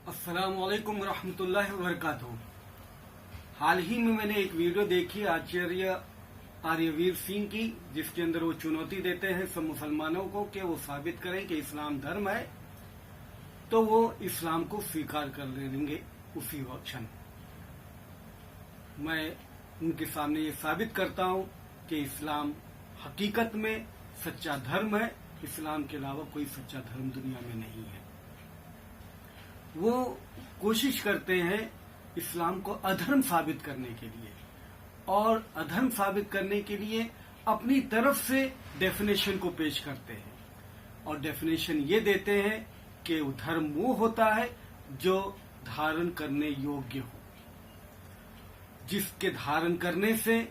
अस्सलामुअलैकुम रहमतुल्लाहि व बरकातहू। हाल ही में मैंने एक वीडियो देखी आचार्य आर्यवीर सिंह की, जिसके अंदर वो चुनौती देते हैं सब मुसलमानों को कि वो साबित करें कि इस्लाम धर्म है, तो वो इस्लाम को स्वीकार कर लेंगे उसी क्षण। मैं उनके सामने ये साबित करता हूं कि इस्लाम हकीकत में सच्चा धर्म है। इस्लाम के अलावा कोई सच्चा धर्म दुनिया में नहीं है। वो कोशिश करते हैं इस्लाम को अधर्म साबित करने के लिए, और अधर्म साबित करने के लिए अपनी तरफ से डेफिनेशन को पेश करते हैं। और डेफिनेशन ये देते हैं कि धर्म वो होता है जो धारण करने योग्य हो, जिसके धारण करने से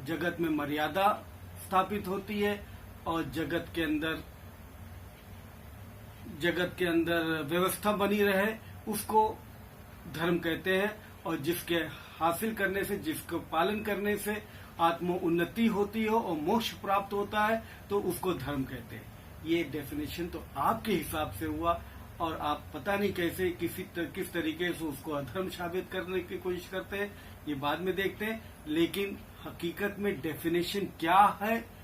जगत में मर्यादा स्थापित होती है और जगत के अंदर व्यवस्था बनी रहे, उसको धर्म कहते हैं। और जिसके हासिल करने से, जिसको पालन करने से आत्म उन्नति होती हो और मोक्ष प्राप्त होता है, तो उसको धर्म कहते हैं। ये डेफिनेशन तो आपके हिसाब से हुआ, और आप पता नहीं कैसे किस तरीके से उसको अधर्म साबित करने की कोशिश करते हैं, ये बाद में देखते हैं। लेकिन हकीकत में डेफिनेशन क्या है,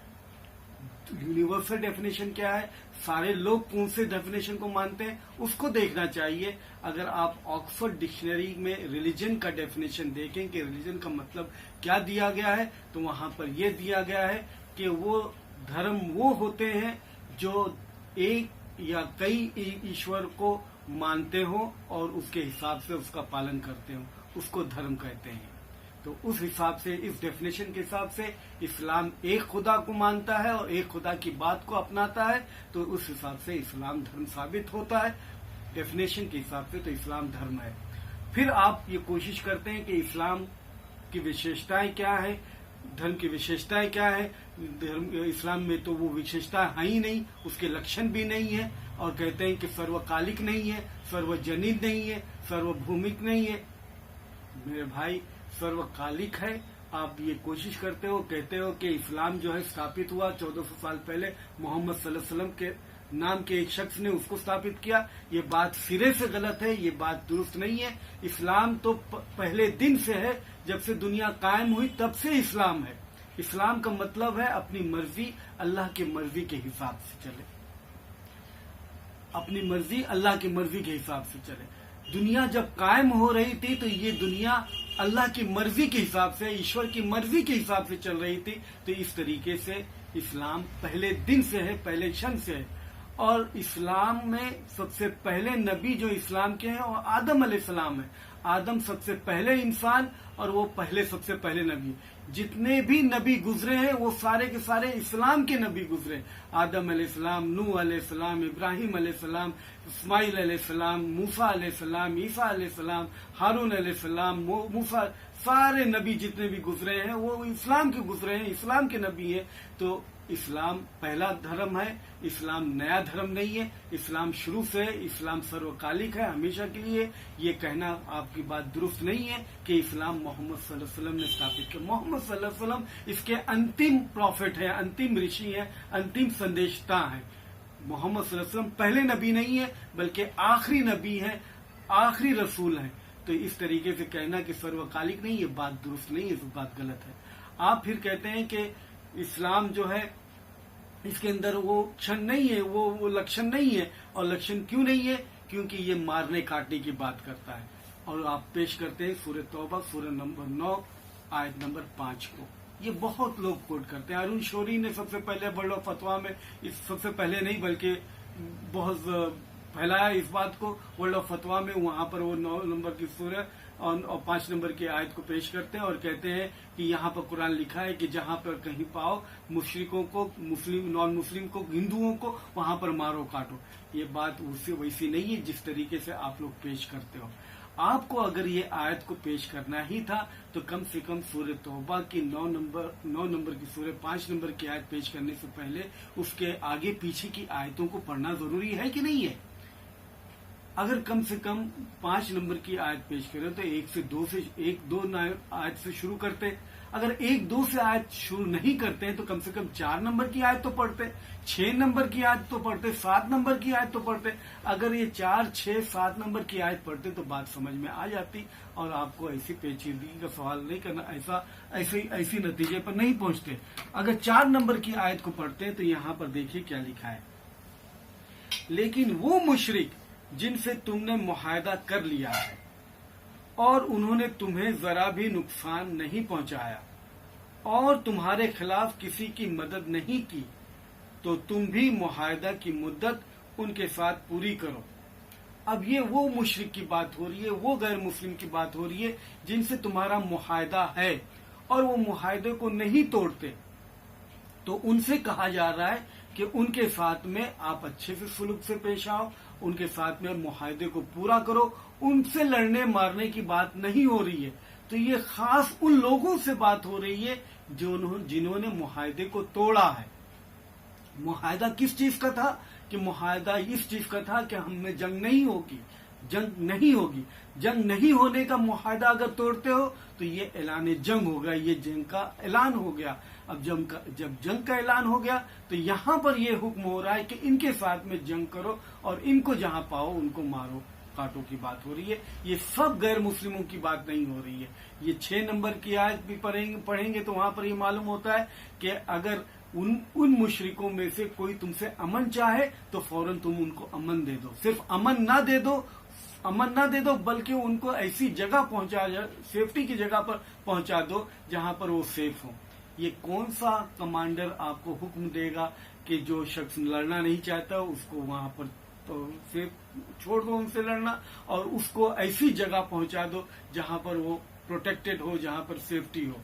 यूनिवर्सल डेफिनेशन क्या है, सारे लोग कौन से डेफिनेशन को मानते हैं, उसको देखना चाहिए। अगर आप ऑक्सफोर्ड डिक्शनरी में रिलीजन का डेफिनेशन देखें कि रिलीजन का मतलब क्या दिया गया है, तो वहां पर यह दिया गया है कि वो धर्म वो होते हैं जो एक या कई ईश्वर को मानते हो और उसके हिसाब से उसका पालन करते हो, उसको धर्म कहते हैं। तो उस हिसाब से, इस डेफिनेशन के हिसाब से इस्लाम एक खुदा को मानता है और एक खुदा की बात को अपनाता है, तो उस हिसाब से इस्लाम धर्म साबित होता है। डेफिनेशन के हिसाब से तो इस्लाम धर्म है। फिर आप ये कोशिश करते हैं कि इस्लाम की विशेषताएं क्या है, धर्म की विशेषताएं क्या है। इस्लाम में तो वो विशेषता है ही नहीं, उसके लक्षण भी नहीं है, और कहते हैं कि सर्वकालिक नहीं है, सर्वजनित नहीं है, सर्वभूमिक नहीं है। मेरे भाई, सर्वकालिक है। आप ये कोशिश करते हो, कहते हो कि इस्लाम जो है स्थापित हुआ 1400 साल पहले, मोहम्मद सल्लल्लाहु अलैहि वसल्लम के नाम के एक शख्स ने उसको स्थापित किया। ये बात सिरे से गलत है, ये बात दुरुस्त नहीं है। इस्लाम तो पहले दिन से है, जब से दुनिया कायम हुई तब से इस्लाम है। इस्लाम का मतलब है अपनी मर्जी अल्लाह की मर्जी के हिसाब से चले, अपनी मर्जी अल्लाह की मर्जी के हिसाब से चले। दुनिया जब कायम हो रही थी तो ये दुनिया अल्लाह की मर्जी के हिसाब से, ईश्वर की मर्जी के हिसाब से चल रही थी। तो इस तरीके से इस्लाम पहले दिन से है, पहले क्षण से है। और इस्लाम में सबसे पहले नबी जो इस्लाम के हैं वो आदम अलैहिस्सलाम है। आदम सबसे पहले इंसान और वो सबसे पहले नबी। जितने भी नबी गुजरे हैं वो सारे के सारे इस्लाम के नबी गुजरे। आदम अलैहिस्सलाम, नूह अलैहिस्सलाम, इब्राहिम अलैहिस्सलाम, इस्माइल अलैहिस्सलाम, मूसा अलैहिस्सलाम, ईसा अलैहिस्सलाम, हारून अलैहिस्सलाम, मूसा, सारे नबी जितने भी गुजरे हैं वो इस्लाम के गुजरे हैं, इस्लाम के नबी हैं। तो इस्लाम पहला धर्म है, इस्लाम नया धर्म नहीं है। इस्लाम शुरू से, इस्लाम सर्वकालिक है, हमेशा के लिए। ये कहना आपकी बात दुरुस्त नहीं है कि इस्लाम मोहम्मद सल्लल्लाहु अलैहि वसल्लम ने स्थापित किया। मोहम्मद सल्लल्लाहु अलैहि वसल्लम इसके अंतिम प्रॉफिट है, अंतिम ऋषि है, अंतिम संदेशता है। मोहम्मद सल्लल्लाहु अलैहि वसल्लम पहले नबी नहीं है, बल्कि आखिरी नबी है, आखिरी रसूल है। तो इस तरीके से कहना कि सर्वकालिक नहीं, ये बात दुरुस्त नहीं है, बात गलत है। आप फिर कहते हैं कि इस्लाम जो है इसके अंदर वो क्षण नहीं है, वो लक्षण नहीं है। और लक्षण क्यों नहीं है? क्योंकि ये मारने काटने की बात करता है। और आप पेश करते हैं सूरह तौबा, सूरह नंबर 9 आयत नंबर 5 को। ये बहुत लोग कोट करते हैं। अरुण शौरी ने सबसे पहले वर्ल्ड ऑफ फतवा में, सबसे पहले नहीं बल्कि बहुत फैलाया इस बात को वर्ल्ड ऑफ फतवा में। वहां पर वो 9 नंबर की सूरह और 5 नंबर की आयत को पेश करते हैं और कहते हैं कि यहाँ पर कुरान लिखा है कि जहां पर कहीं पाओ मुशरिकों को, मुस्लिम नॉन मुस्लिम को, हिंदुओं को, वहां पर मारो काटो। ये बात उससे वैसी नहीं है जिस तरीके से आप लोग पेश करते हो। आपको अगर ये आयत को पेश करना ही था तो कम से कम सूरह तौबा की 9 नंबर की सूरह 5 नंबर की आयत पेश करने से पहले उसके आगे पीछे की आयतों को पढ़ना जरूरी है कि नहीं है? अगर कम से कम 5 नंबर की आयत पेश करें तो 1 2 आयत से शुरू करते। अगर 1 2 से आयत शुरू नहीं करते हैं तो कम से कम 4 नंबर की आयत तो पढ़ते, 6 नंबर की आयत तो पढ़ते, 7 नंबर की आयत तो पढ़ते। अगर ये 4 6 7 नंबर की आयत पढ़ते तो बात समझ में आ जाती और आपको ऐसी पेचीदगी का सवाल नहीं करना, ऐसी नतीजे पर नहीं पहुंचते। अगर 4 नंबर की आयत को पढ़ते हैं तो यहां पर देखिए क्या लिखा है। लेकिन वो मुशरिक जिनसे तुमने मुआहदा कर लिया है और उन्होंने तुम्हें जरा भी नुकसान नहीं पहुंचाया और तुम्हारे खिलाफ किसी की मदद नहीं की, तो तुम भी मुआहदा की मुद्दत उनके साथ पूरी करो। अब ये वो मुशरिक की बात हो रही है, वो गैर मुस्लिम की बात हो रही है जिनसे तुम्हारा मुआहदा है और वो मुआहदे को नहीं तोड़ते। तो उनसे कहा जा रहा है कि उनके साथ में आप अच्छे से सुलूक से पेश आओ, उनके साथ में मुआहदे को पूरा करो, उनसे लड़ने मारने की बात नहीं हो रही है। तो ये खास उन लोगों से बात हो रही है जिन्होंने मुआहदे को तोड़ा है। मुआहदा किस चीज का था? कि मुआहदा इस चीज का था कि हमें जंग नहीं होगी, जंग नहीं होगी। जंग नहीं होने का मुआहदा अगर तोड़ते हो तो ये ऐलान जंग होगा, ये जंग का ऐलान हो गया। अब जब जंग का ऐलान हो गया तो यहां पर यह हुक्म हो रहा है कि इनके साथ में जंग करो और इनको जहां पाओ उनको मारो काटो की बात हो रही है। ये सब गैर मुस्लिमों की बात नहीं हो रही है। ये 6 नंबर की आयत भी पढ़ेंगे तो वहां पर ये मालूम होता है कि अगर उन मुशरिकों में से कोई तुमसे अमन चाहे तो फौरन तुम उनको अमन दे दो। सिर्फ अमन ना दे दो बल्कि उनको ऐसी जगह पहुंचा, सेफ्टी की जगह पर पहुंचा दो जहां पर वो सेफ हो। ये कौन सा कमांडर आपको हुक्म देगा कि जो शख्स लड़ना नहीं चाहता उसको वहां पर तो सिर्फ छोड़ दो उनसे लड़ना और उसको ऐसी जगह पहुंचा दो जहां पर वो प्रोटेक्टेड हो, जहां पर सेफ्टी हो।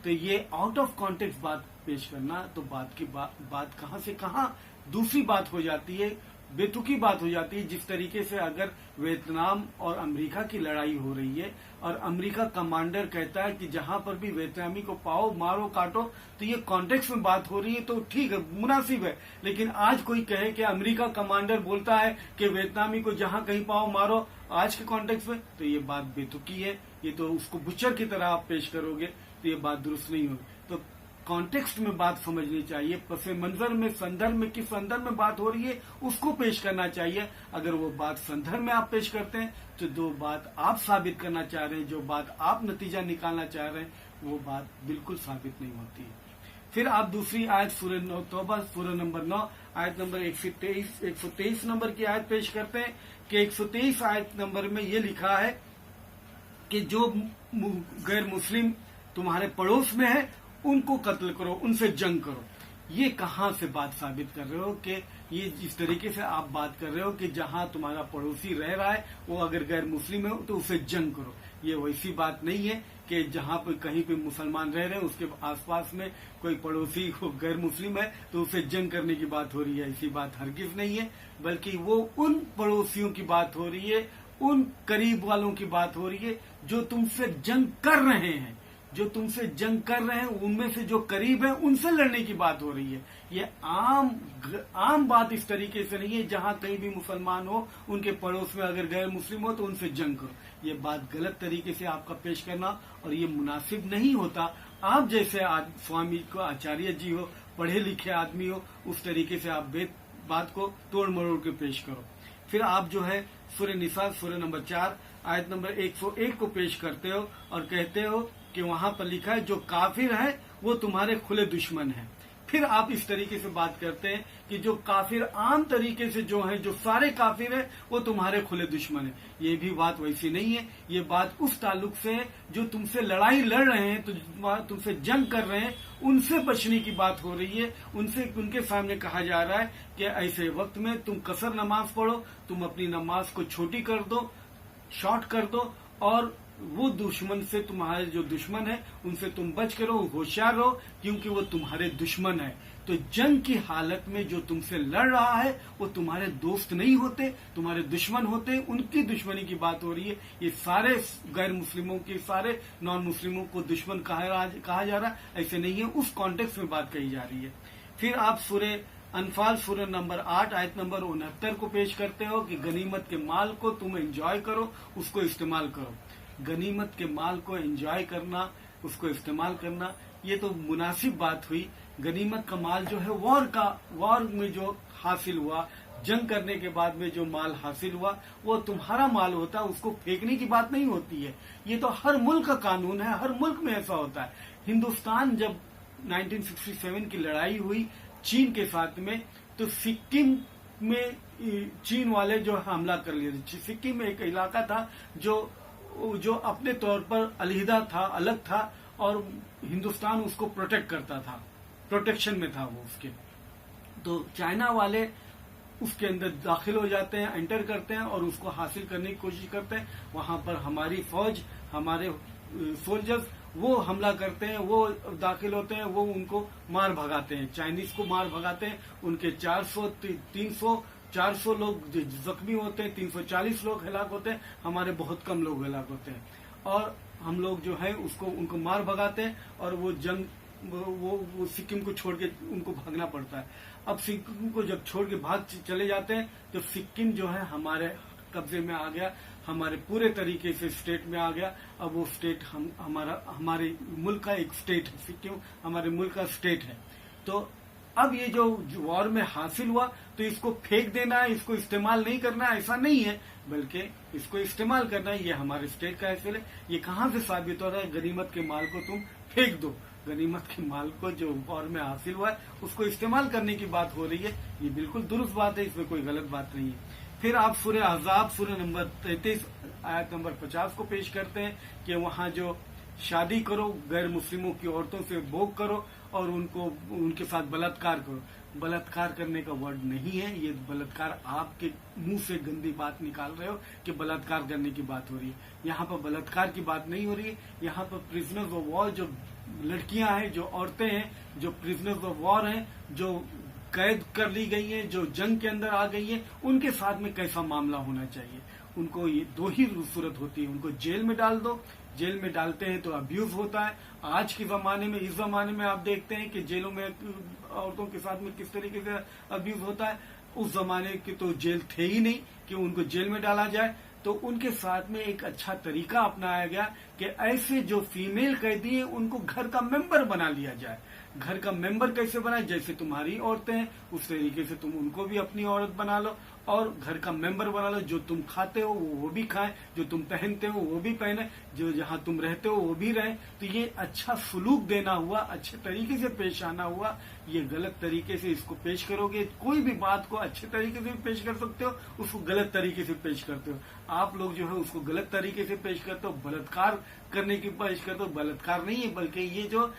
तो ये आउट ऑफ कॉन्टेक्स्ट बात पेश करना तो बात कहां से कहां दूसरी बात हो जाती है, बेतुकी बात हो जाती है। जिस तरीके से अगर वियतनाम और अमेरिका की लड़ाई हो रही है और अमेरिका कमांडर कहता है कि जहां पर भी वियतनामी को पाओ मारो काटो, तो ये कॉन्टेक्स्ट में बात हो रही है तो ठीक है, मुनासिब है। लेकिन आज कोई कहे कि अमेरिका कमांडर बोलता है कि वियतनामी को जहां कहीं पाओ मारो आज के कॉन्टेक्स्ट में, तो ये बात बेतुकी है। ये तो उसको बुच्चर की तरह आप पेश करोगे तो ये बात दुरुस्त नहीं होगी। तो कॉन्टेक्स्ट में बात समझनी चाहिए, पसे मंजर में संदर्भ में किस संदर्भ में बात हो रही है उसको पेश करना चाहिए। अगर वो बात संदर्भ में आप पेश करते हैं तो जो बात आप साबित करना चाह रहे हैं, जो बात आप नतीजा निकालना चाह रहे हैं, वो बात बिल्कुल साबित नहीं होती है। फिर आप दूसरी आयत सूरह तौबा सूरह नंबर 9 आयत नंबर 123 नंबर की आयत पेश करते हैं कि 123 आयत नंबर में ये लिखा है कि जो गैर मुस्लिम तुम्हारे पड़ोस में है उनको कत्ल करो, उनसे जंग करो। ये कहां से बात साबित कर रहे हो कि ये जिस तरीके से आप बात कर रहे हो कि जहां तुम्हारा पड़ोसी रह रहा है वो अगर गैर मुस्लिम है तो उसे जंग करो। ये वैसी बात नहीं है कि जहां पर कहीं पे मुसलमान रह रहे हैं उसके आसपास में कोई पड़ोसी गैर मुस्लिम है तो उसे जंग करने की बात हो रही है। ऐसी बात हरगिज नहीं है, बल्कि वो उन पड़ोसियों की बात हो रही है, उन करीब वालों की बात हो रही है जो तुमसे जंग कर रहे हैं, जो तुमसे जंग कर रहे हैं उनमें से जो करीब है उनसे लड़ने की बात हो रही है। ये आम बात इस तरीके से नहीं है जहां कहीं भी मुसलमान हो उनके पड़ोस में अगर गैर मुस्लिम हो तो उनसे जंग करो। ये बात गलत तरीके से आपका पेश करना और ये मुनासिब नहीं होता। आप जैसे स्वामी को आचार्य जी हो, पढ़े लिखे आदमी हो, उस तरीके से आप बात को तोड़ मरोड़ के पेश करो। फिर आप जो है सूरह निसा सूरह नंबर 4 आयत नंबर 101 को पेश करते हो और कहते हो कि वहां पर लिखा है जो काफिर है वो तुम्हारे खुले दुश्मन है। फिर आप इस तरीके से बात करते हैं कि जो काफिर आम तरीके से जो है, जो सारे काफिर है वो तुम्हारे खुले दुश्मन है। ये भी बात वैसी नहीं है। ये बात उस ताल्लुक से है जो तुमसे लड़ाई लड़ रहे हैं, तो तुमसे जंग कर रहे हैं, उनसे बचने की बात हो रही है। उनके सामने कहा जा रहा है कि ऐसे वक्त में तुम कसर नमाज पढ़ो, तुम अपनी नमाज को छोटी कर दो, शॉर्ट कर दो और वो दुश्मन से, तुम्हारे जो दुश्मन है उनसे तुम बच करो, होशियार रहो, क्योंकि वो तुम्हारे दुश्मन है। तो जंग की हालत में जो तुमसे लड़ रहा है वो तुम्हारे दोस्त नहीं होते, तुम्हारे दुश्मन होते, उनकी दुश्मनी की बात हो रही है। ये सारे गैर मुस्लिमों के, सारे नॉन मुस्लिमों को दुश्मन कहा जा रहा है, ऐसे नहीं है, उस कॉन्टेक्स्ट में बात कही जा रही है। फिर आप सूरह अनफाल सूरह नंबर 8 आयत नंबर 69 को पेश करते हो कि गनीमत के माल को तुम एंजॉय करो, उसको इस्तेमाल करो। गनीमत के माल को एंजॉय करना, उसको इस्तेमाल करना, ये तो मुनासिब बात हुई। गनीमत का माल जो है वॉर में जो हासिल हुआ, जंग करने के बाद में जो माल हासिल हुआ वो तुम्हारा माल होता है, उसको फेंकने की बात नहीं होती है। ये तो हर मुल्क का कानून है, हर मुल्क में ऐसा होता है। हिंदुस्तान जब 1967 की लड़ाई हुई चीन के साथ में, तो सिक्किम में चीन वाले जो हमला कर लिए थे। सिक्किम में एक इलाका था जो अपने तौर पर अलहिदा था, अलग था, और हिंदुस्तान उसको प्रोटेक्ट करता था, प्रोटेक्शन में था वो उसके। तो चाइना वाले उसके अंदर दाखिल हो जाते हैं, एंटर करते हैं और उसको हासिल करने की कोशिश करते हैं। वहां पर हमारी फौज, हमारे सोल्जर्स वो हमला करते हैं, वो दाखिल होते हैं, वो उनको मार भगाते हैं, चाइनीज को मार भगाते हैं। उनके 400 लोग जख्मी होते हैं, 340 लोग हलाक होते हैं, हमारे बहुत कम लोग हलाक होते हैं। और हम लोग जो है उनको मार भगाते हैं और वो जंग वो सिक्किम को छोड़ के उनको भागना पड़ता है। अब सिक्किम को जब छोड़ के भाग चले जाते हैं तो सिक्किम जो है हमारे कब्जे में आ गया, हमारे पूरे तरीके से स्टेट में आ गया। अब वो स्टेट हमारे मुल्क का एक स्टेट है, सिक्किम हमारे मुल्क का स्टेट है। तो अब ये जो वॉर में हासिल हुआ तो इसको फेंक देना है, इसको इस्तेमाल नहीं करना है, ऐसा नहीं है, बल्कि इसको इस्तेमाल करना है। ये हमारे स्टेट का हैसिल है। ये कहाँ से साबित हो रहा है? गनीमत के माल को तुम फेंक दो, गनीमत के माल को जो वॉर में हासिल हुआ है उसको इस्तेमाल करने की बात हो रही है। ये बिल्कुल दुरुस्त बात है, इसमें कोई गलत बात नहीं है। फिर आप सूरह अहज़ाब सूरह नंबर 33 आयत नंबर 50 को पेश करते हैं कि वहां जो शादी करो, गैर मुस्लिमों की औरतों से भोग करो और उनके साथ बलात्कार करो। बलात्कार करने का वर्ड नहीं है ये, बलात्कार आपके मुंह से गंदी बात निकाल रहे हो कि बलात्कार करने की बात हो रही है। यहाँ पर बलात्कार की बात नहीं हो रही है। यहाँ पर प्रिजनर्स ऑफ वॉर जो लड़कियां हैं, जो औरतें हैं, जो प्रिजनर्स ऑफ वॉर हैं, जो कैद कर ली गई हैं, जो जंग के अंदर आ गई हैं, उनके साथ में कैसा मामला होना चाहिए। उनको ये दो ही सूरत होती है, उनको जेल में डाल दो। जेल में डालते हैं तो अब्यूज होता है। आज के जमाने में, इस जमाने में आप देखते हैं कि जेलों में औरतों के साथ में किस तरीके से अब्यूज होता है। उस जमाने के तो जेल थे ही नहीं कि उनको जेल में डाला जाए। तो उनके साथ में एक अच्छा तरीका अपनाया गया कि ऐसे जो फीमेल कैदी हैं उनको घर का मेंबर बना लिया जाए। घर का मेंबर कैसे बनाए? जैसे तुम्हारी औरतें हैं उस तरीके से तुम उनको भी अपनी औरत बना लो और घर का मेंबर बना लो। जो तुम खाते हो वो भी खाएं, जो तुम पहनते हो वो भी पहने, जो जहां तुम रहते हो वो भी रहें। तो ये अच्छा सलूक देना हुआ, अच्छे तरीके से पेश आना हुआ। ये गलत तरीके से इसको पेश करोगे, कोई भी बात को अच्छे तरीके से पेश कर सकते हो, उसको गलत तरीके से पेश करते हो। आप लोग जो है उसको गलत तरीके से पेश करते हो, बलात्कार करने की पेश करते हो। बलात्कार नहीं है, बल्कि ये जो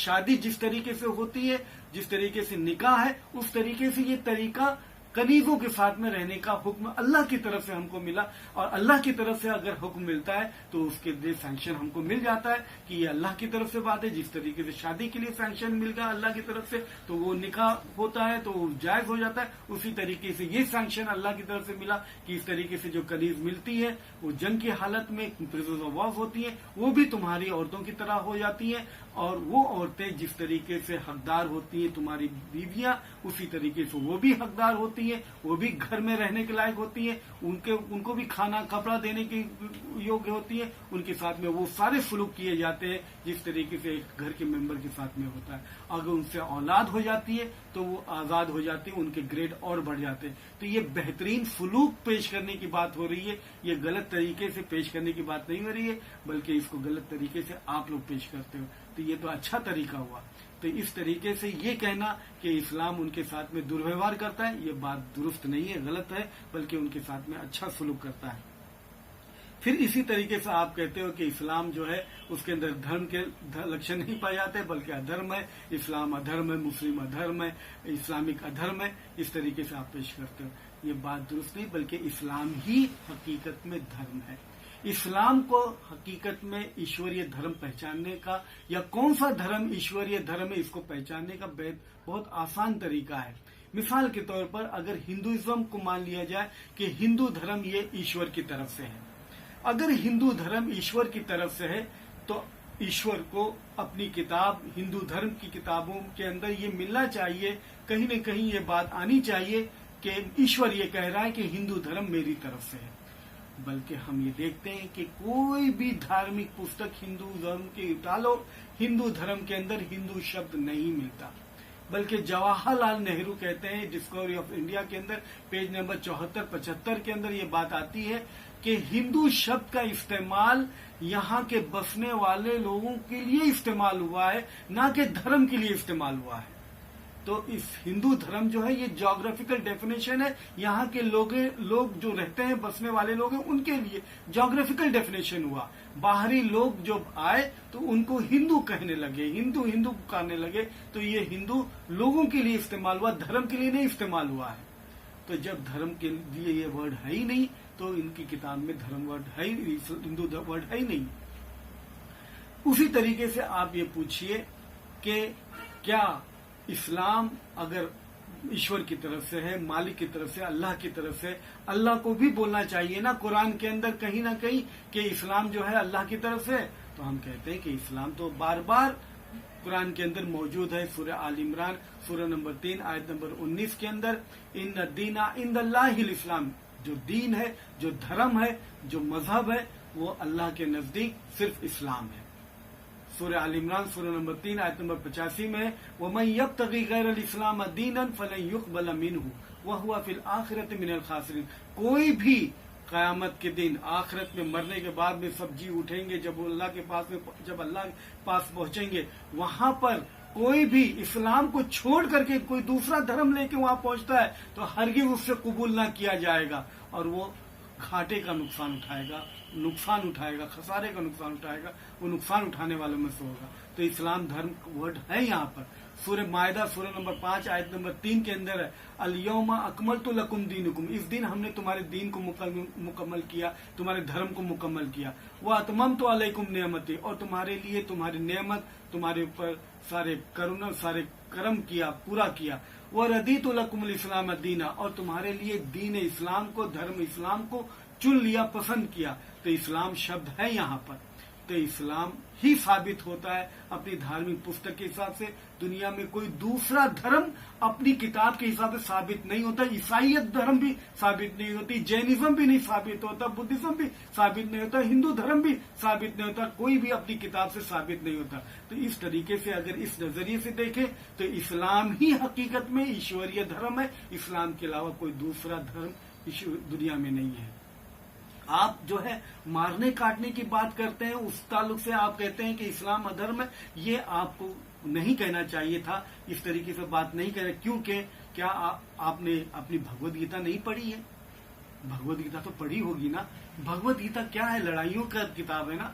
शादी जिस तरीके से होती है, जिस तरीके से निकाह है, उस तरीके से ये तरीका कनीजों के साथ में रहने का हुक्म अल्लाह की तरफ से हमको मिला। और अल्लाह की तरफ से अगर हुक्म मिलता है तो उसके लिए सैंक्शन हमको मिल जाता है कि ये अल्लाह की तरफ से बात है। जिस तरीके से शादी के लिए सैंक्शन मिल गया अल्लाह की तरफ से तो वो निकाह होता है, तो वो जायज हो जाता है। उसी तरीके से ये सैंक्शन अल्लाह की तरफ से मिला कि इस तरीके से जो कनीज मिलती है वो जंग की हालत में प्रिजनर्स ऑफ वॉर होती है, वो भी तुम्हारी औरतों की तरह हो जाती है। और वो औरतें जिस तरीके से हकदार होती है तुम्हारी बीवियां, उसी तरीके से वो भी हकदार होती है, वो भी घर में रहने के लायक होती है, उनको भी खाना कपड़ा देने की योग्य होती है। उनके साथ में वो सारे सलूक किए जाते हैं जिस तरीके से एक घर के मेंबर के साथ में होता है। अगर उनसे औलाद हो जाती है तो वो आजाद हो जाती है, उनके ग्रेड और बढ़ जाते हैं। तो ये बेहतरीन सलूक पेश करने की बात हो रही है, ये गलत तरीके से पेश करने की बात नहीं हो रही है, बल्कि इसको गलत तरीके से आप लोग पेश करते हो। तो ये तो अच्छा तरीका हुआ। तो इस तरीके से ये कहना कि इस्लाम उनके साथ में दुर्व्यवहार करता है, ये बात दुरुस्त नहीं है, गलत है, बल्कि उनके साथ में अच्छा सलूक करता है। फिर इसी तरीके से आप कहते हो कि इस्लाम जो है उसके अंदर धर्म के लक्षण नहीं पाए जाते, बल्कि अधर्म है। इस्लाम अधर्म है, मुस्लिम अधर्म है, इस्लामिक अधर्म है। इस तरीके से आप पेश करते हो, ये बात दुरुस्त नहीं, बल्कि इस्लाम ही हकीकत में धर्म है। इस्लाम को हकीकत में ईश्वरीय धर्म पहचानने का, या कौन सा धर्म ईश्वरीय धर्म है इसको पहचानने का बहुत आसान तरीका है। मिसाल के तौर पर अगर हिंदुइज्म को मान लिया जाए कि हिंदू धर्म ये ईश्वर की तरफ से है, अगर हिंदू धर्म ईश्वर की तरफ से है तो ईश्वर को अपनी किताब, हिंदू धर्म की किताबों के अंदर ये मिलना चाहिए, कहीं न कहीं ये बात आनी चाहिए कि ईश्वर ये कह रहा है कि हिंदू धर्म मेरी तरफ से है। बल्कि हम ये देखते हैं कि कोई भी धार्मिक पुस्तक हिंदू धर्म की उठा लो, हिंदू धर्म के अंदर हिंदू शब्द नहीं मिलता। बल्कि जवाहरलाल नेहरू कहते हैं डिस्कवरी ऑफ इंडिया के अंदर पेज नंबर 74-75 के अंदर ये बात आती है कि हिंदू शब्द का इस्तेमाल यहाँ के बसने वाले लोगों के लिए इस्तेमाल हुआ है, ना कि धर्म के लिए इस्तेमाल हुआ है। तो इस हिंदू धर्म जो है ये ज्योग्राफिकल डेफिनेशन है, यहाँ के लोग जो रहते हैं, बसने वाले लोग हैं, उनके लिए ज्योग्राफिकल डेफिनेशन हुआ। बाहरी लोग जो आए तो उनको हिंदू कहने लगे, हिंदू हिंदू पुकारने लगे, तो ये हिंदू लोगों के लिए इस्तेमाल हुआ, धर्म के लिए नहीं इस्तेमाल हुआ है। तो जब धर्म के लिए ये वर्ड है ही नहीं, तो इनकी किताब में धर्म वर्ड है, हिंदू वर्ड है ही नहीं। उसी तरीके से आप ये पूछिए कि क्या इस्लाम अगर ईश्वर की तरफ से है, मालिक की तरफ से, अल्लाह की तरफ से, अल्लाह को भी बोलना चाहिए ना कुरान के अंदर कहीं ना कहीं कि इस्लाम जो है अल्लाह की तरफ से। तो हम कहते हैं कि इस्लाम तो बार बार कुरान के अंदर मौजूद है। सूरह आल इमरान सूरह नंबर 3 आयत नंबर 19 के अंदर इन्न दीना इंदल्लाहिल इस्लाम, जो दीन है, जो धर्म है, जो मजहब है, वो अल्लाह के नजदीक सिर्फ इस्लाम है। सूरह आल इमरान सूरह नंबर 3 आयत नंबर 85 में वमन यब्तगी गैरल इस्लाम दीनन फलन युक़बल मिन्हु वहुवा फिल आखिरति मिनल खासिरिन। कोई भी कयामत के दिन, आखिरत में मरने के बाद में सब जी उठेंगे, जब अल्लाह के पास में, जब अल्लाह के पास पहुंचेंगे, वहां पर कोई भी इस्लाम को छोड़ करके कोई दूसरा धर्म लेके वहां पहुंचता है तो हरगिज़ उससे कबूल ना किया जाएगा, और वो घाटे का नुकसान उठाएगा, खसारे का नुकसान उठाएगा, वो नुकसान उठाने वालों में से होगा। तो इस्लाम धर्म वर्ड है यहाँ पर। सूरह मायदा सूरह नंबर 5 आयत नंबर 3 के अंदर है अल यौमा अकमलतु लकुम दीनुकुम, इस दिन हमने तुम्हारे दीन को मुकम्मल किया, तुम्हारे धर्म को मुकम्मल किया। वह अतममतु अलैकुम नेमती, और तुम्हारे लिए तुम्हारी नेमत, तुम्हारे ऊपर सारे करुणा, सारे कर्म किया, पूरा किया। वह रदीतु लकुमुल इस्लाम दीना, और तुम्हारे लिए दीन इस्लाम को, धर्म इस्लाम को चुन लिया, पसंद किया। तो इस्लाम शब्द है यहाँ पर। तो इस्लाम ही साबित होता है अपनी धार्मिक पुस्तक के हिसाब से। दुनिया में कोई दूसरा धर्म अपनी किताब के हिसाब से साबित नहीं होता। ईसाईयत धर्म भी साबित नहीं होती, जैनिज्म भी नहीं साबित होता, बुद्धिज्म भी साबित नहीं होता, हिंदू धर्म भी साबित नहीं होता, कोई भी अपनी किताब से साबित नहीं होता। तो इस तरीके से अगर इस नजरिए से देखें तो इस्लाम ही हकीकत में ईश्वरीय धर्म है। इस्लाम के अलावा कोई दूसरा धर्म दुनिया में नहीं है। आप जो है मारने काटने की बात करते हैं, उस ताल्लुक से आप कहते हैं कि इस्लाम अधर्म है, ये आपको नहीं कहना चाहिए था, इस तरीके से बात नहीं करें। क्योंकि क्या आपने अपनी भगवत गीता नहीं पढ़ी है? भगवत गीता तो पढ़ी होगी ना। भगवत गीता क्या है? लड़ाइयों का किताब है ना,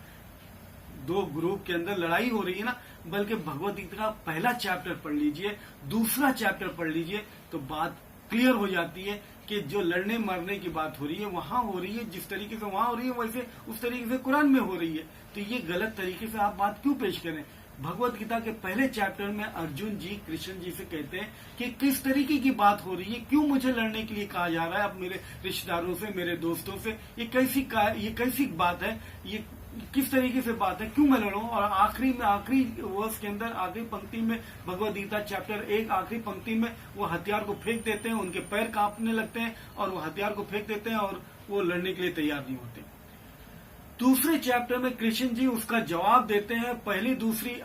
दो ग्रुप के अंदर लड़ाई हो रही है ना। बल्कि भगवत गीता का पहला चैप्टर पढ़ लीजिए, दूसरा चैप्टर पढ़ लीजिए, तो बात क्लियर हो जाती है कि जो लड़ने मरने की बात हो रही है वहां हो रही है, जिस तरीके से वहां हो रही है वैसे उस तरीके से कुरान में हो रही है। तो ये गलत तरीके से आप बात क्यों पेश करें? भगवत गीता के पहले चैप्टर में अर्जुन जी कृष्ण जी से कहते हैं कि किस तरीके की बात हो रही है, क्यों मुझे लड़ने के लिए कहा जा रहा है अब मेरे रिश्तेदारों से, मेरे दोस्तों से, ये कैसी बात है, ये किस तरीके से बात है, क्यों मैं लड़ूं? और आखिरी वर्ष के अंदर, आखिरी पंक्ति में, भगवद गीता चैप्टर 1 आखिरी पंक्ति में वो हथियार को फेंक देते हैं, उनके पैर कांपने लगते हैं और वो हथियार को फेंक देते हैं और वो लड़ने के लिए तैयार नहीं होते। दूसरे चैप्टर में कृष्ण जी उसका जवाब देते हैं। पहली दूसरी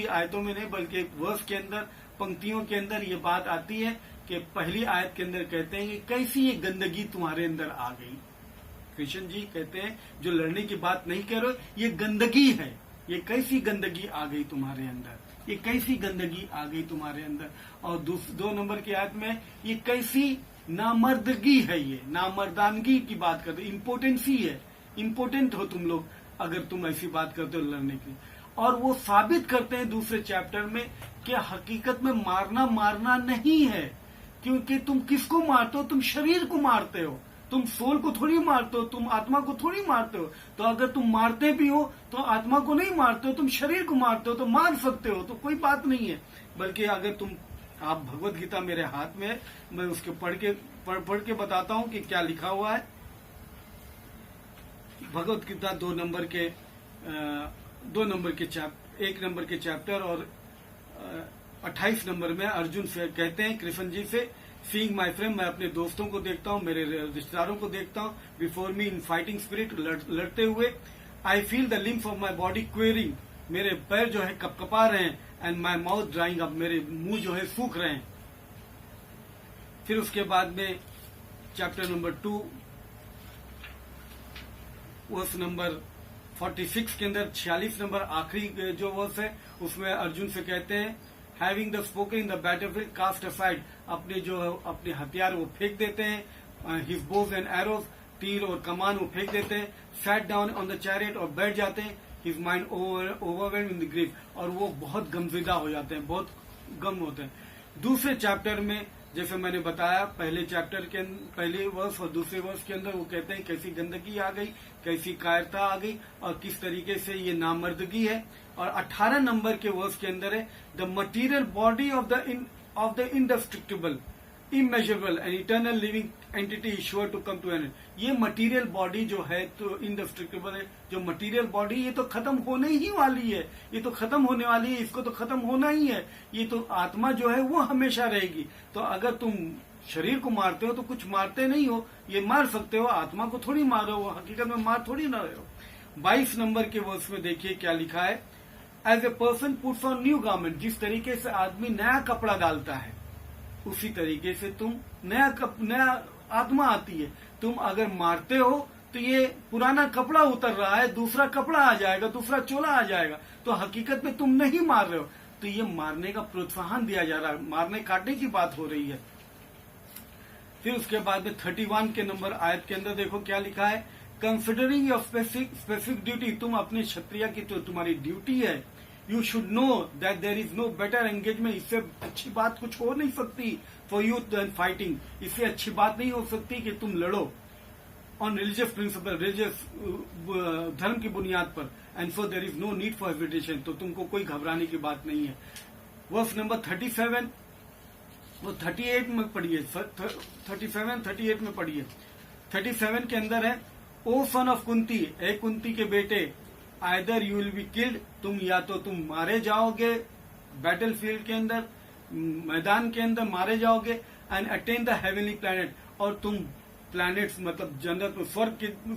आयतों में नहीं बल्कि वर्ष के अंदर, पंक्तियों के अंदर ये बात आती है कि पहली आयत के अंदर कहते हैं कि कैसी ये गंदगी तुम्हारे अंदर आ गई। कृष्ण जी कहते हैं जो लड़ने की बात नहीं कह रहे, ये गंदगी है, ये कैसी गंदगी आ गई तुम्हारे अंदर, ये कैसी गंदगी आ गई तुम्हारे अंदर। और 2 नंबर की आयत में ये कैसी नामर्दगी है, ये नामर्दानगी की बात करते, इम्पोर्टेंसी है, इम्पोर्टेंट हो तुम लोग अगर तुम ऐसी बात करते हो लड़ने की। और वो साबित करते हैं दूसरे चैप्टर में कि हकीकत में मारना नहीं है, क्योंकि तुम किसको मारते हो? तुम शरीर को मारते हो, तुम सोल को थोड़ी मारते हो, तुम आत्मा को थोड़ी मारते हो। तो अगर तुम मारते भी हो तो आत्मा को नहीं मारते हो, तुम शरीर को मारते हो, तो मार सकते हो, तो कोई बात नहीं है। बल्कि अगर आप भगवत गीता मेरे हाथ में है, मैं उसके पढ़ के बताता हूं कि क्या लिखा हुआ है। भगवत गीता 2 नंबर के 1 नंबर के चैप्टर और 28 नंबर में अर्जुन से कहते हैं कृष्ण जी से, सीइंग माई फ्रेंड, मैं अपने दोस्तों को देखता हूँ, मेरे रिश्तेदारों को देखता हूँ, before me in fighting spirit, लड़ते हुए, I feel the limbs of my body quarrying, मेरे पैर जो है कपकपा रहे हैं, and my mouth drawing up, मेरे मुंह जो है सूख रहे हैं। फिर उसके बाद में चैप्टर नंबर 2 वर्स नंबर 46 के अंदर 46 नंबर आखिरी जो वर्स है उसमें अर्जुन से कहते हैं, having the spoken in the battlefield cast aside, अपने हथियार वो फेंक देते हैं, हिज बोज एंड एरोज, तीर और कमान वो फेंक देते हैं, sat down on the chariot, और बैठ जाते हैं, his mind overwhelmed in the grief, और वो बहुत गमज़दा हो जाते हैं, बहुत गम होते हैं। दूसरे चैप्टर में जैसे मैंने बताया, पहले चैप्टर के पहले वर्ष और दूसरे वर्ष के अंदर वो कहते हैं कैसी गंदगी आ गई, कैसी कायरता आ गई, और किस तरीके से ये नामर्दगी है। और 18 नंबर के वर्ष के अंदर है, the material body of the indestructible, immeasurable and eternal living entity is sure to come to an end. ये मटीरियल बॉडी जो है तो इंडेस्ट्रक्टिबल है, जो मटीरियल बॉडी ये तो खत्म होने ही वाली है, ये तो खत्म होने वाली है, इसको तो खत्म होना ही है। ये तो आत्मा जो है वो हमेशा रहेगी। तो अगर तुम शरीर को मारते हो तो कुछ मारते नहीं हो, ये मार सकते हो, आत्मा को थोड़ी मारो, वो हकीकत में मार थोड़ी ना रहे हो। 22 नंबर के वर्ष में देखिए क्या लिखा है, as a person puts on new garment, जिस तरीके से आदमी नया कपड़ा डालता है उसी तरीके से तुम नया आत्मा आती है। तुम अगर मारते हो तो ये पुराना कपड़ा उतर रहा है, दूसरा कपड़ा आ जाएगा, दूसरा चोला आ जाएगा, तो हकीकत में तुम नहीं मार रहे हो। तो ये मारने का प्रोत्साहन दिया जा रहा है, मारने काटने की बात हो रही है। फिर उसके बाद में 31 के नंबर आयत के अंदर देखो क्या लिखा है, कंसिडरिंग योर स्पेसिफिक ड्यूटी, तुम अपने क्षत्रिय की तो तुम्हारी ड्यूटी है, you should know that there is no better engagement, इससे अच्छी बात कुछ हो नहीं सकती फॉर यू देन फाइटिंग, इससे अच्छी बात नहीं हो सकती कि तुम लड़ो ऑन रिलीजियस प्रिंसिपल, रिलीजियस धर्म की बुनियाद पर, and so there is no need for hesitation, तो तुमको कोई घबराने की बात नहीं है। वर्स नंबर 37 वो 38 में पढ़िए, 37 38 में पढ़िए। 37 के अंदर है, ओ सन ऑफ कुंती, ए कुंती के बेटे, either you will be killed, तुम या तो तुम मारे जाओगे बैटल फील्ड के अंदर, मैदान के अंदर मारे जाओगे, and attain the heavenly planet, और तुम प्लैनेट्स मतलब जन्नत में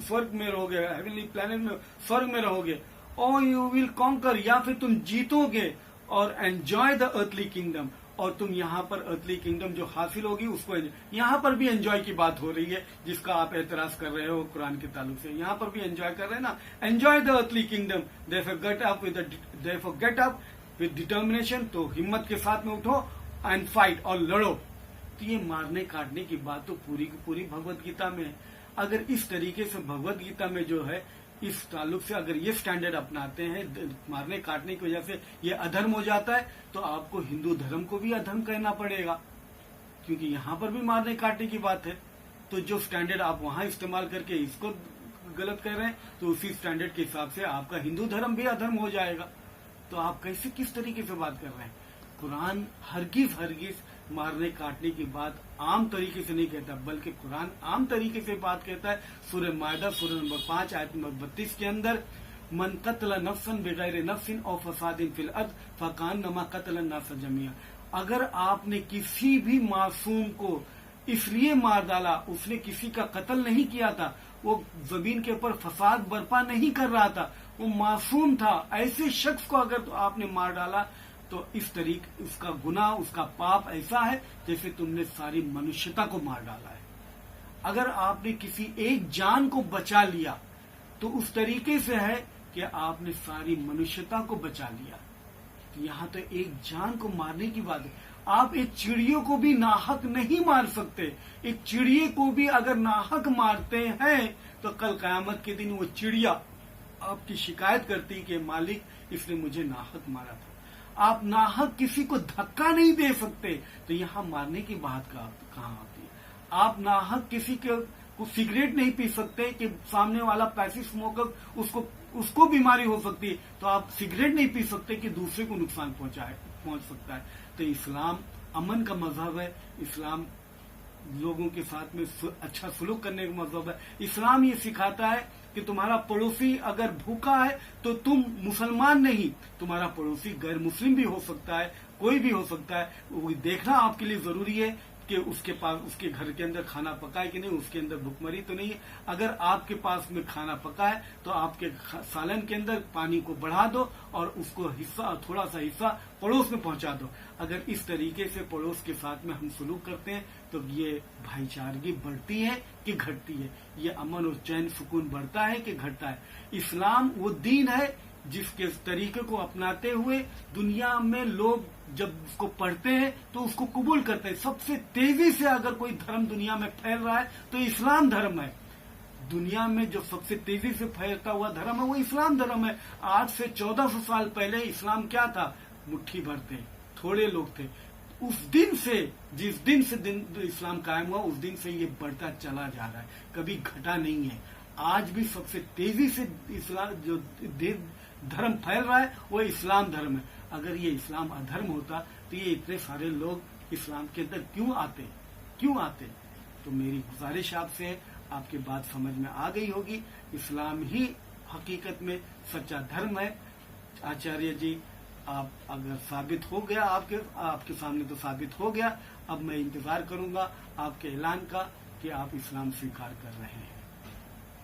स्वर्ग में रहोगे, हेवनली प्लैनेट में स्वर्ग में रहोगे, और यू विल कॉन्कर, या फिर तुम जीतोगे और एंजॉय द अर्थली किंगडम, और तुम यहाँ पर अर्थली किंगडम जो हासिल होगी उसको यहाँ पर भी एंजॉय की बात हो रही है, जिसका आप एतराज कर रहे हो कुरान के ताल्लुक से, यहाँ पर भी एंजॉय कर रहे हैं ना, enjoy the earthly kingdom, therefore get up with determination, तो हिम्मत के साथ में उठो, एंड फाइट, और लड़ो। तो ये मारने काटने की बात तो पूरी की पूरी भगवत गीता में है। अगर इस तरीके से भगवत गीता में जो है इस ताल्लुक से अगर ये स्टैंडर्ड अपनाते हैं, मारने काटने की वजह से ये अधर्म हो जाता है, तो आपको हिंदू धर्म को भी अधर्म कहना पड़ेगा, क्योंकि यहाँ पर भी मारने काटने की बात है। तो जो स्टैंडर्ड आप वहां इस्तेमाल करके इसको गलत कर रहे हैं, तो उसी स्टैंडर्ड के हिसाब से आपका हिंदू धर्म भी अधर्म हो जाएगा। तो आप कैसे किस तरीके से बात कर रहे हैं? कुरान हरगिज मारने काटने की बात आम तरीके से नहीं कहता, बल्कि कुरान आम तरीके से बात कहता है। सूरह मायदा सूरह नंबर 5 आयत नंबर 32 के अंदर, मन कतल नफ्सन बगैर नफ्सिन और फसादिन फिल अर्द फकान नमा कतल नास जमिया। अगर आपने किसी भी मासूम को इसलिए मार डाला, उसने किसी का कत्ल नहीं किया था, वो जमीन के ऊपर फसाद बर्पा नहीं कर रहा था, वो मासूम था, ऐसे शख्स को अगर तो आपने मार डाला तो इस तरीके उसका गुनाह, उसका पाप ऐसा है जैसे तुमने सारी मनुष्यता को मार डाला है। अगर आपने किसी एक जान को बचा लिया तो उस तरीके से है कि आपने सारी मनुष्यता को बचा लिया। तो यहाँ तो एक जान को मारने की बात है। आप एक चिड़ियों को भी नाहक नहीं मार सकते। एक चिड़िए को भी अगर नाहक मारते हैं तो कल कयामत के दिन वो चिड़िया आपकी शिकायत करती कि मालिक इसने मुझे नाहक मारा था। आप नाहक किसी को धक्का नहीं दे सकते, तो यहाँ मारने की बात कहाँ आती है? आप नाहक किसी को सिगरेट नहीं पी सकते कि सामने वाला पैसिव स्मोकर उसको बीमारी हो सकती है, तो आप सिगरेट नहीं पी सकते कि दूसरे को नुकसान पहुंच सकता है। तो इस्लाम अमन का मजहब है, इस्लाम लोगों के साथ में अच्छा सुलूक करने का मजहब है। इस्लाम ये सिखाता है कि तुम्हारा पड़ोसी अगर भूखा है तो तुम मुसलमान नहीं, तुम्हारा पड़ोसी गैर मुस्लिम भी हो सकता है, कोई भी हो सकता है। वो देखना आपके लिए जरूरी है कि उसके पास, उसके घर के अंदर खाना पका है कि नहीं, उसके अंदर भुखमरी तो नहीं है। अगर आपके पास में खाना पका है तो आपके सालन के अंदर पानी को बढ़ा दो और उसको हिस्सा, थोड़ा सा हिस्सा पड़ोस में पहुंचा दो। अगर इस तरीके से पड़ोस के साथ में हम सलूक करते हैं तो ये भाईचारगी बढ़ती है कि घटती है, ये अमन और चैन सुकून बढ़ता है कि घटता है। इस्लाम वो दीन है जिसके तरीके को अपनाते हुए दुनिया में लोग जब उसको पढ़ते हैं तो उसको कबूल करते हैं। सबसे तेजी से अगर कोई धर्म दुनिया में फैल रहा है तो इस्लाम धर्म है। दुनिया में जो सबसे तेजी से फैलता हुआ धर्म है वो इस्लाम धर्म है। आज से 1400 साल पहले इस्लाम क्या था? मुट्ठी भर थे, थोड़े लोग थे। उस दिन से, जिस दिन से इस्लाम कायम हुआ, उस दिन से ये बढ़ता चला जा रहा है, कभी घटा नहीं है। आज भी सबसे तेजी से इस्लाम जो धर्म फैल रहा है वो इस्लाम धर्म है। अगर ये इस्लाम अधर्म होता तो ये इतने सारे लोग इस्लाम के अंदर क्यों आते? तो मेरी गुजारिश आपसे है, आपकी बात समझ में आ गई होगी। इस्लाम ही हकीकत में सच्चा धर्म है। आचार्य जी, आप अगर साबित हो गया, आपके सामने तो साबित हो गया। अब मैं इंतजार करूंगा आपके ऐलान का कि आप इस्लाम स्वीकार कर रहे हैं।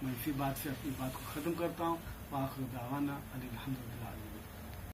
मैं इसी बात से अपनी बात को खत्म करता हूँ। वाखिर दावाना अनिल हम्दुलिल्लाह।